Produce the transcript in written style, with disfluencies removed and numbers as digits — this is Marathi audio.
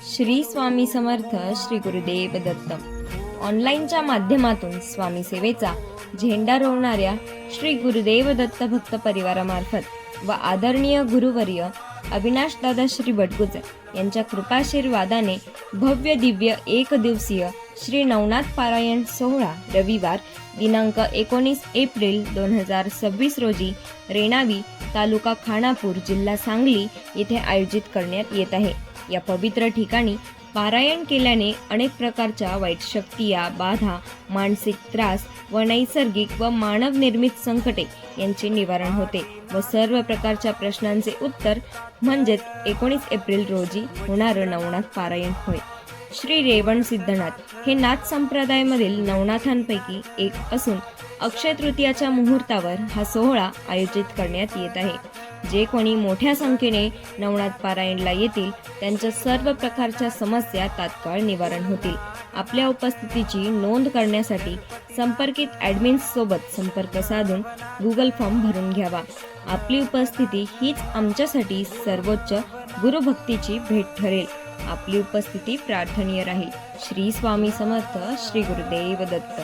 श्री स्वामी समर्थ श्री गुरुदेव दत्त. ऑनलाईनच्या माध्यमातून स्वामी सेवेचा झेंडा रोवणाऱ्या श्री गुरुदेव दत्त भक्त परिवारामार्फत व आदरणीय गुरुवर्य अविनाश दादा श्री बटगुजर यांच्या कृपाशीर्वादाने भव्य दिव्य एक दिवसीय श्री नवनाथ पारायण सोहळा रविवार दिनांक 19 एप्रिल 2026 रोजी रेणावी तालुका खानापूर जिल्हा सांगली येथे आयोजित करण्यात येत आहे. या पवित्र ठिकाणी पारायण केल्याने अनेक प्रकारच्या वाईट शक्तिया, बाधा, मानसिक त्रास व नैसर्गिक व मानव निर्मित संकटे यांचे निवारण होते व सर्व प्रकारच्या प्रश्नांचे उत्तर म्हणजेच 19 एप्रिल रोजी होणारं नवनाथ पारायण होय. श्री रेवण सिद्धनाथ हे नाथ संप्रदायामधील नवनाथांपैकी एक असून अक्षय तृतीयाच्या मुहूर्तावर हा सोहळा आयोजित करण्यात येत आहे. जे कोणी मोठ्या संख्येने नवनाथ पारायणला येतील त्यांच्या सर्व प्रकारच्या समस्या तात्काळ निवारण होतील. आपल्या उपस्थितीची नोंद करण्यासाठी संपर्कित ॲडमिन्स सोबत संपर्क साधून गुगल फॉर्म भरून घ्यावा. आपली उपस्थिती हीच आमच्यासाठी सर्वोच्च गुरुभक्तीची भेट ठरेल. आपली उपस्थिती प्रार्थनीय राहील. श्री स्वामी समर्थ श्री गुरुदेव दत्त.